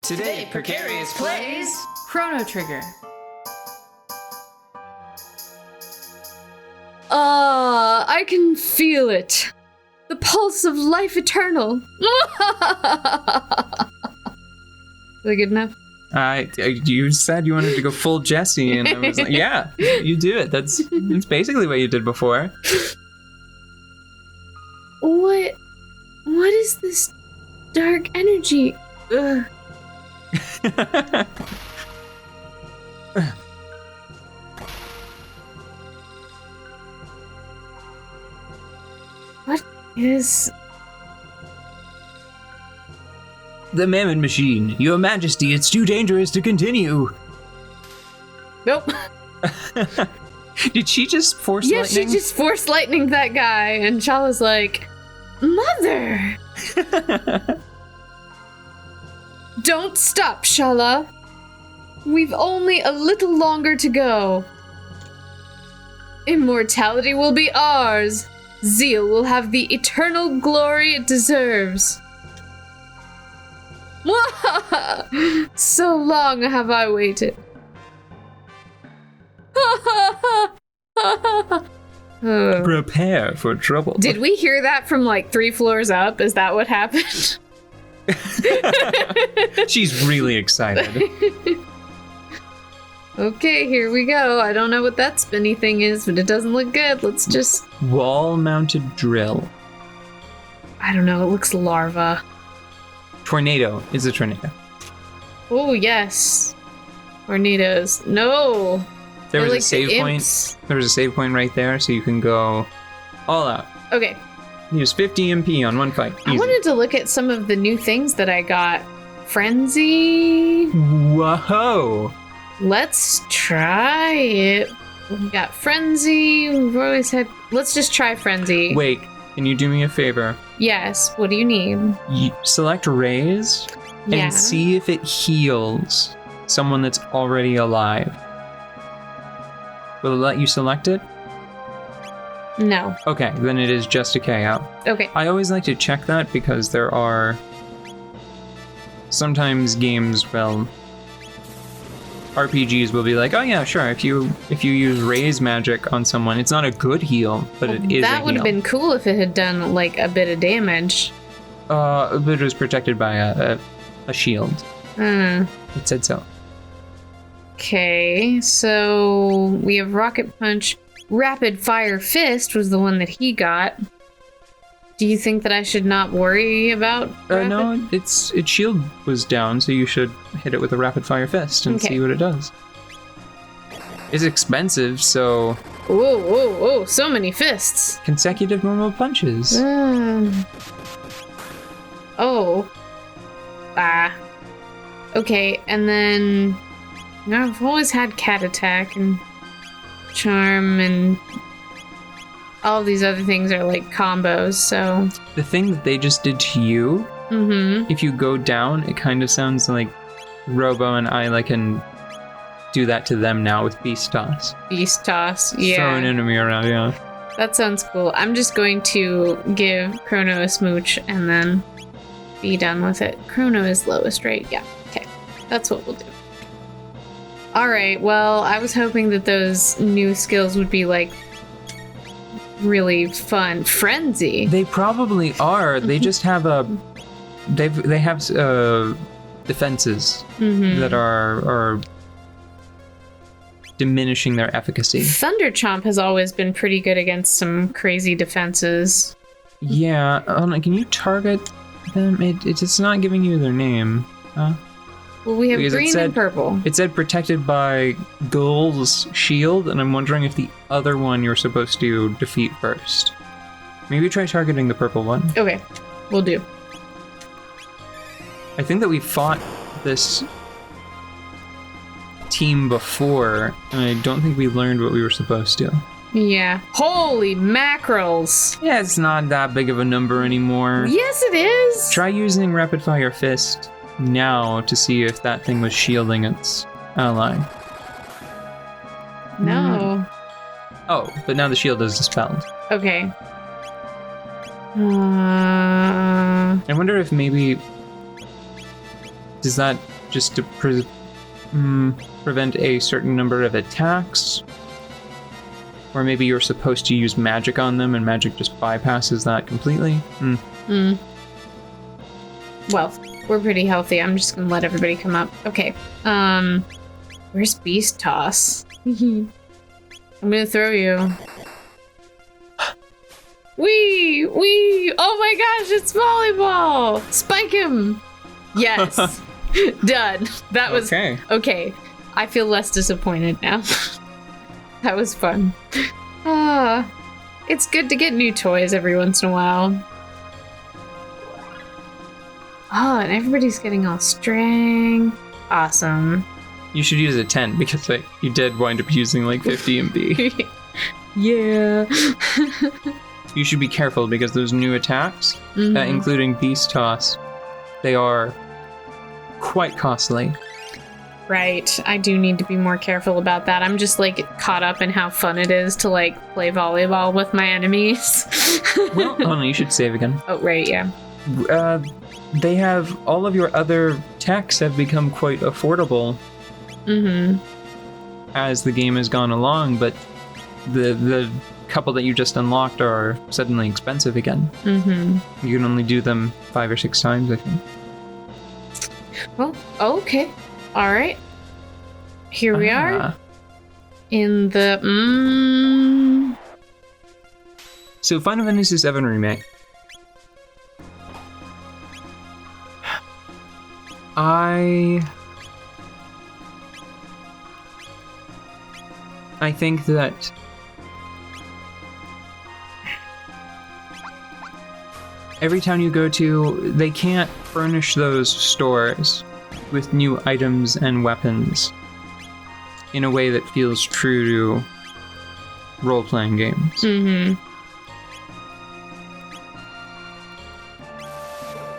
Today, Precarious plays Chrono Trigger. I can feel it. The pulse of life eternal. Is that good enough? You said you wanted to go full Jesse, and I was like, yeah, you do it. That's basically what you did before. What is this dark energy? Ugh. What is... The Mammon Machine. Your Majesty, it's too dangerous to continue. Nope. Did she just force lightning? Yeah, she just force lightning that guy, and Chala's like, Mother! Don't stop, Shala. We've only a little longer to go. Immortality will be ours. Zeal will have the eternal glory it deserves. So long have I waited. Prepare for trouble. Did we hear that from like 3 floors up? Is that what happened? She's really excited. Okay, here we go. I don't know what that spinny thing is, but it doesn't look good. Let's just... Wall-mounted drill. I don't know, it looks larva. Tornado is a tornado. Oh, yes. Tornadoes. No! There was They're a like save the point. imps. There was a save point right there, so you can go all out. Okay. Use 50 MP on one fight. I Easy. wanted to look at some of the new things that I got. Frenzy. Whoa! Let's try it. We got Frenzy. We've always had... Let's just try Frenzy. Wait, can you do me a favor? Yes, what do you need? Select Raise Yeah. and see if it heals someone that's already alive. Will it let you select it? No. Okay, then it is just a KO. Okay. I always like to check that because there are sometimes games, well, RPGs will be like, oh yeah, sure, if you use Raise magic on someone, it's not a good heal, but it is That a would have heal. been cool if it had done like a bit of damage. But it was protected by a shield. Hmm. It said so. Okay, so we have Rocket Punch. Rapid Fire Fist was the one that he got. Do you think that I should not worry about rapid? No, its shield was down, so you should hit it with a rapid fire fist and see what it does. It's expensive, so Whoa, so many fists. consecutive normal punches. Oh. Okay, and then I've always had Cat Attack and Charm, and all of these other things are like combos, so... The thing that they just did to you, Mm-hmm. if you go down, it kind of sounds like Robo and Isla can do that to them now with Beast Toss. Beast Toss, yeah. Throw an enemy around, yeah. That sounds cool. I'm just going to give Chrono a smooch and then be done with it. Chrono is lowest, right? Yeah. Okay. That's what we'll do. Alright, well, I was hoping that those new skills would be, like, really fun. Frenzy. They probably are. They just have they have defenses that are diminishing their efficacy. Thunder Chomp has always been pretty good against some crazy defenses. Yeah, can you target them? It's not giving you their name. Huh? Well, we have Because green and purple. It said protected by Gull's shield, and I'm wondering if the other one you're supposed to defeat first. Maybe try targeting the purple one. Okay, we'll do. I think that we fought this team before, and I don't think we learned what we were supposed to. Yeah. Holy mackerels! Yeah, it's not that big of a number anymore. Yes, it is! Try using Rapid Fire Fist now to see if that thing was shielding its ally. No. Oh, but now the shield is dispelled. Okay. I wonder if maybe... Does that just to prevent a certain number of attacks. Or maybe you're supposed to use magic on them and magic just bypasses that completely. Well, we're pretty healthy. I'm just gonna let everybody come up. Okay. Where's Beast Toss? I'm gonna throw you. Wee! Oh my gosh, it's volleyball! Spike him! Yes. Done. That was okay. I feel less disappointed now. That was fun. It's good to get new toys every once in a while. Oh, and everybody's getting all strang. Awesome. You should use a 10 because you did wind up using like 50 MB. Yeah. You should be careful because those new attacks, including Beast Toss, they are quite costly. Right. I do need to be more careful about that. I'm just like caught up in how fun it is to like play volleyball with my enemies. Well, oh no, you should save again. Oh, right, yeah. They have, all of your other techs have become quite affordable as the game has gone along, but the couple that you just unlocked are suddenly expensive again. You can only do them 5 or 6 times, I think. Well, okay. All right. Here we are in the So Final Fantasy VII Remake. I think that every town you go to, they can't furnish those stores with new items and weapons in a way that feels true to role-playing games.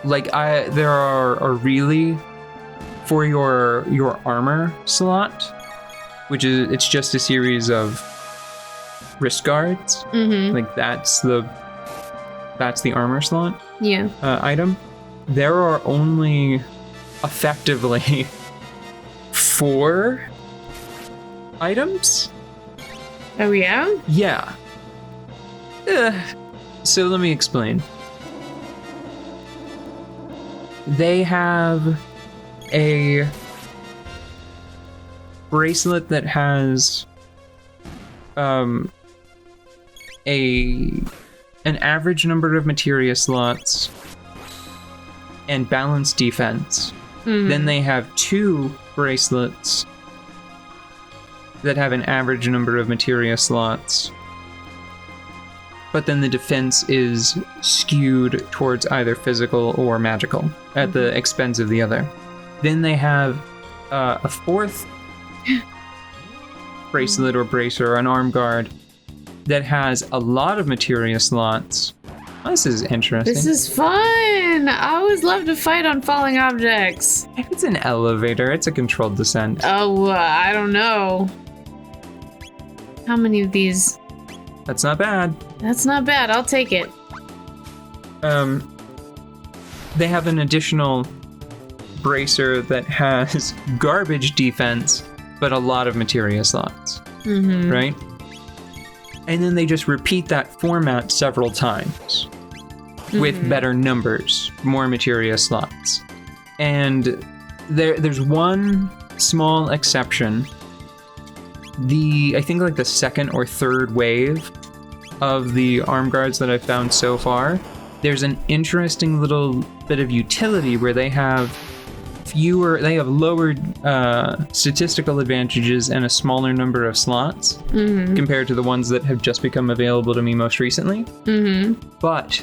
Like, there are really, for your armor slot, which is, it's just a series of wrist guards. Like, that's the armor slot item. There are only effectively 4 items. Oh yeah? Yeah. So let me explain. They have a bracelet that has an average number of materia slots and balanced defense. Then they have 2 bracelets that have an average number of materia slots, but then the defense is skewed towards either physical or magical at the expense of the other. Then they have a 4th bracelet or bracer, an arm guard, that has a lot of materia slots. Oh, this is interesting. This is fun! I always love to fight on falling objects. If it's an elevator, it's a controlled descent. Oh, I don't know. How many of these? That's not bad. That's not bad. I'll take it. They have an additional bracer that has garbage defense, but a lot of materia slots. Right? And then they just repeat that format several times with better numbers, more materia slots. And there's one small exception. I think like the 2nd or 3rd wave of the arm guards that I've found so far, there's an interesting little bit of utility where they have lower statistical advantages and a smaller number of slots compared to the ones that have just become available to me most recently. But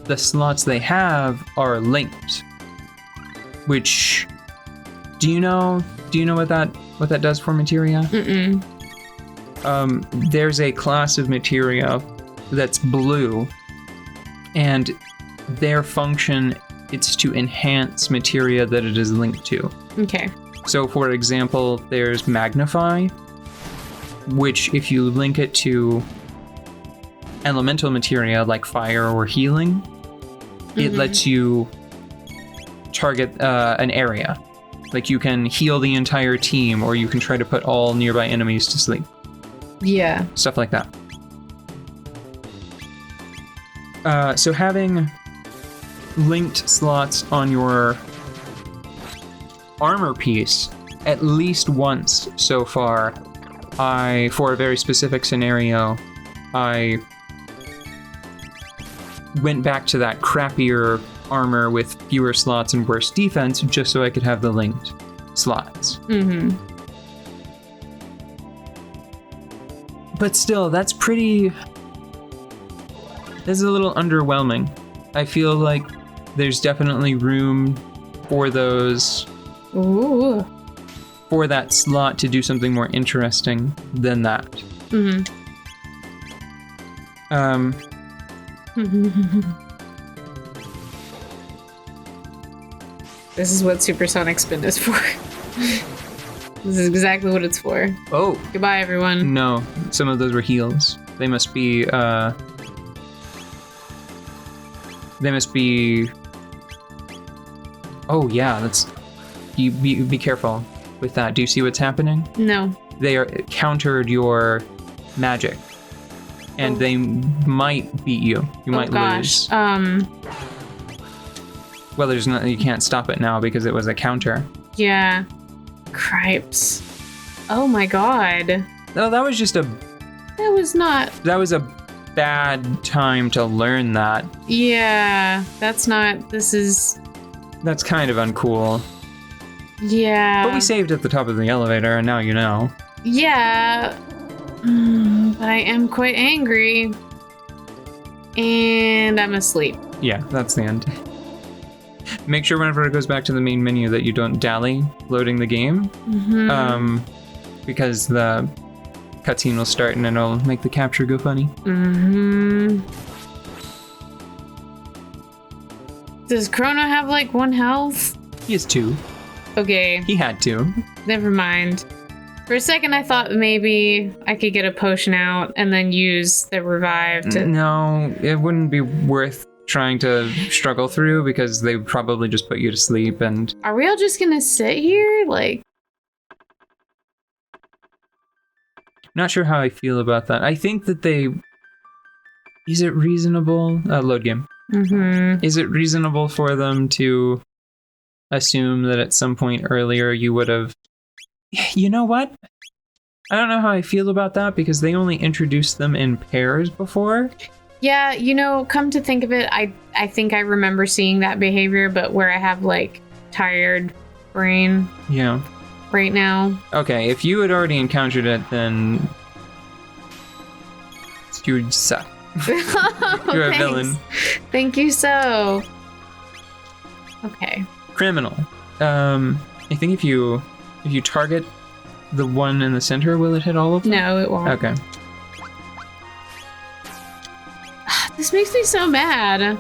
the slots they have are linked, which, do you know what that does for materia? There's a class of materia that's blue, and their function, it's to enhance materia that it is linked to. Okay. So, for example, there's Magnify, which if you link it to elemental materia like fire or healing, it lets you target an area Like you can heal the entire team, or you can try to put all nearby enemies to sleep. Yeah. Stuff like that. So having linked slots on your armor piece at least once so far, for a very specific scenario, I went back to that crappier armor with fewer slots and worse defense just so I could have the linked slots. Mm-hmm. But still, that's a little underwhelming. I feel like there's definitely room for those. Ooh. For that slot to do something more interesting than that. Mm-hmm. This is what supersonic spin is for. This is exactly what it's for. Oh. Goodbye, everyone. No, some of those were heals. They must be, Oh, yeah, that's... You be careful with that. Do you see what's happening? No. They are countered your magic. And they might beat you. You might lose. Well, there's no, you can't stop it now because it was a counter. Yeah. Cripes. Oh my god. No, that was just a... That was not... That was a bad time to learn that. Yeah, that's not... This is... That's kind of uncool. Yeah. But we saved at the top of the elevator, and now you know. Yeah. But I am quite angry. And I'm asleep. Yeah, that's the end. Make sure whenever it goes back to the main menu that you don't dally loading the game. Mm-hmm. Because the cutscene will start and it'll make the capture go funny. Mm-hmm. Does Chrono have like 1 health? He has 2. Okay. He had 2. Never mind. For a second I thought maybe I could get a potion out and then use the revive to... No, it wouldn't be worth trying to struggle through because they would probably just put you to sleep and... Are we all just gonna sit here? Like... Not sure how I feel about that. I think that they... Is it reasonable? Load game. Mm-hmm. Is it reasonable for them to assume that at some point earlier you would have... You know what? I don't know how I feel about that because they only introduced them in pairs before. Yeah, you know, come to think of it, I think I remember seeing that behavior, but where I have, like, tired brain Yeah. right now. Okay, if you had already encountered it, then you would suck. You're a villain. Thank you so. Okay. Criminal. I think if you target the one in the center, will it hit all of them? No, it won't. Okay. This makes me so mad.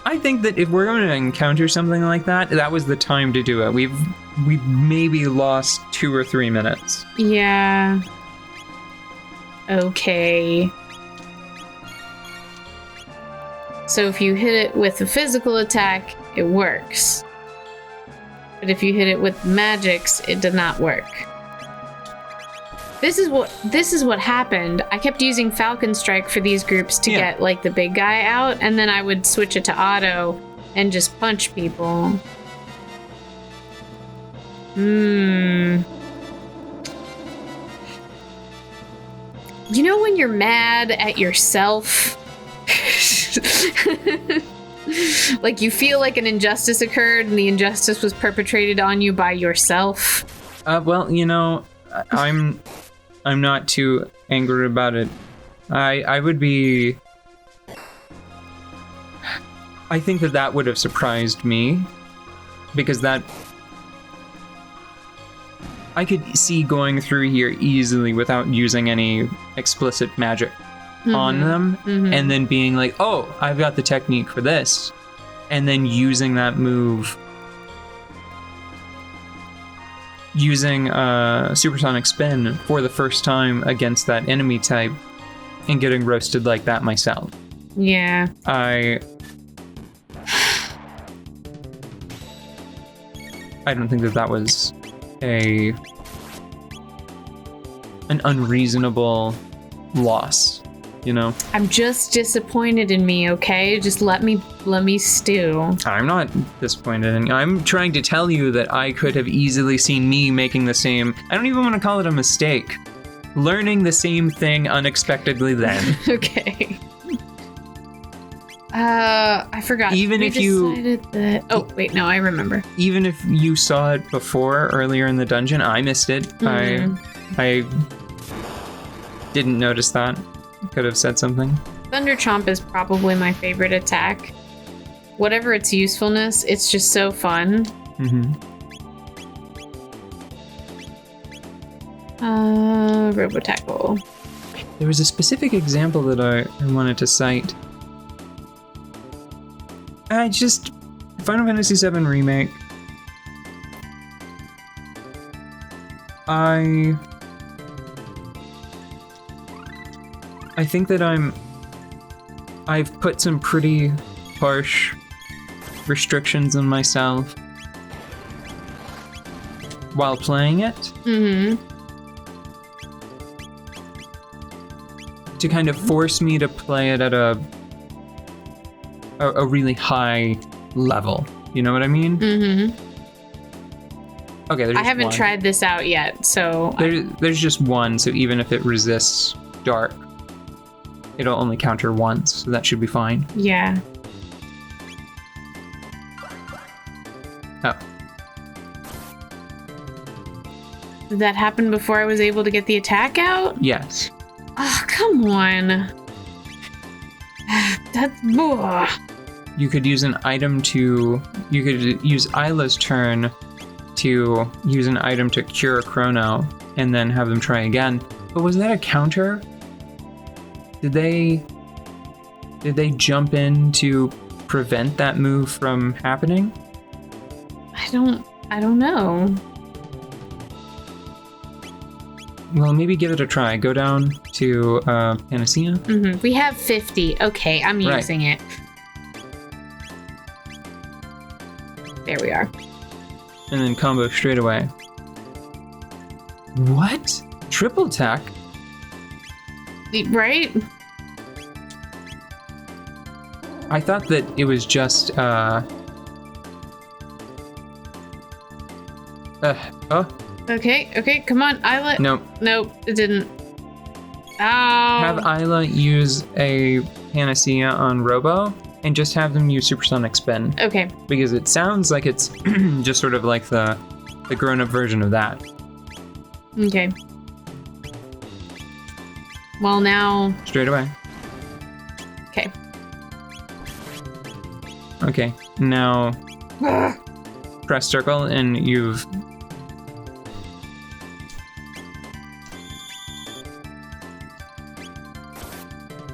I think that if we're going to encounter something like that, that was the time to do it. We've maybe lost 2 or 3 minutes. Yeah. Okay. So if you hit it with a physical attack, it works. But if you hit it with magics, it did not work. This is what happened. I kept using Falcon Strike for these groups to get like the big guy out, and then I would switch it to auto and just punch people. You know when you're mad at yourself? Like you feel like an injustice occurred and the injustice was perpetrated on you by yourself? Well, you know, I'm not too angry about it. I would be... I think that would have surprised me, because that... I could see going through here easily without using any explicit magic on them, and then being like, oh, I've got the technique for this, and then using that move, using supersonic spin for the first time against that enemy type, and getting roasted like that myself. Yeah. I don't think that was an unreasonable loss, you know? I'm just disappointed in me, okay? Just let me stew. I'm not disappointed, and I'm trying to tell you that I could have easily seen me making the same, I don't even want to call it a mistake, learning the same thing unexpectedly then. Okay. I forgot. Even if you decided that. Oh wait, no, I remember. Even if you saw it before earlier in the dungeon, I missed it. I didn't notice that. Could have said something. Thunder Chomp is probably my favorite attack. Whatever its usefulness, it's just so fun. Robo Tackle. There was a specific example that I wanted to cite. Final Fantasy VII Remake. I think that I've put some pretty harsh restrictions on myself while playing it. To kind of force me to play it at a really high level. You know what I mean? Okay, there's I haven't one. tried this out yet, so... There's just one, so even if it resists dark, it'll only counter once, so that should be fine. Yeah. Oh. Did that happen before I was able to get the attack out? Yes. Oh, come on. That's... Ugh. You could use an item to... You could use Isla's turn to use an item to cure Chrono, and then have them try again. But was that a counter? Did they jump in to prevent that move from happening? I don't know. Well, maybe give it a try. Go down to Panacea. We have 50. Okay, I'm using it. There we are. And then combo straight away. What? Triple attack? Right? I thought that it was just, oh. Okay, come on, Isla. Nope, it didn't. Oh. Have Isla use a Panacea on Robo, and just have them use Supersonic Spin. Okay. Because it sounds like it's just sort of like the grown-up version of that. Okay. Well, now... Straight away. Okay. Okay, now... press circle, and you've...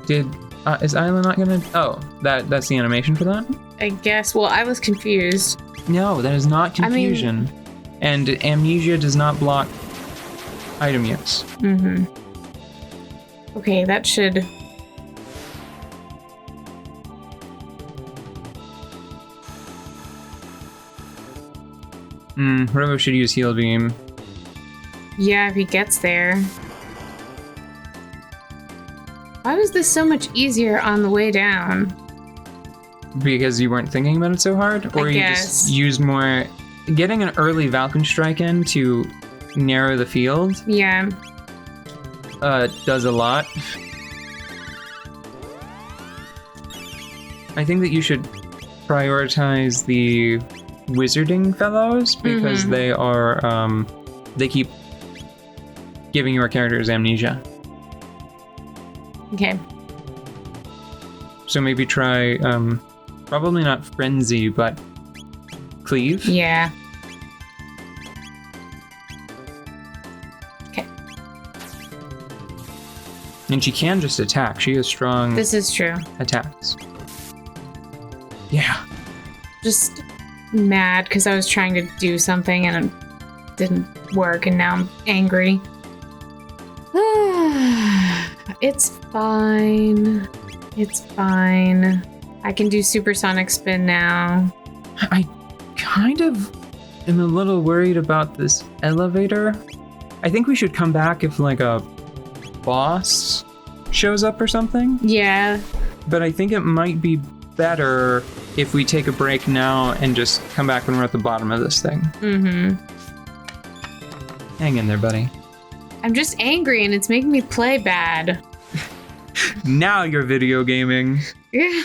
is Isla not gonna... Oh, that's the animation for that? I guess. Well, I was confused. No, that is not confusion. And Amnesia does not block item use. Okay, that should... Robo should use Heal Beam. Yeah, if he gets there. Why was this so much easier on the way down? Because you weren't thinking about it so hard? Or you just used more... Getting an early Valken Strike in to narrow the field... Yeah. Does a lot. I think that you should prioritize the Wizarding Fellows, because they are, they keep giving your characters amnesia. Okay. So maybe try, probably not Frenzy, but Cleave. Yeah. Okay. And she can just attack. She has strong This is true. attacks. Yeah. Just mad because I was trying to do something and it didn't work, and now I'm angry. It's fine. It's fine. I can do Supersonic Spin now. I kind of am a little worried about this elevator. I think we should come back if like a boss shows up or something. Yeah. But I think it might be better if we take a break now and just come back when we're at the bottom of this thing. Mm-hmm. Hang in there, buddy. I'm just angry and it's making me play bad. Now you're video gaming. Yeah.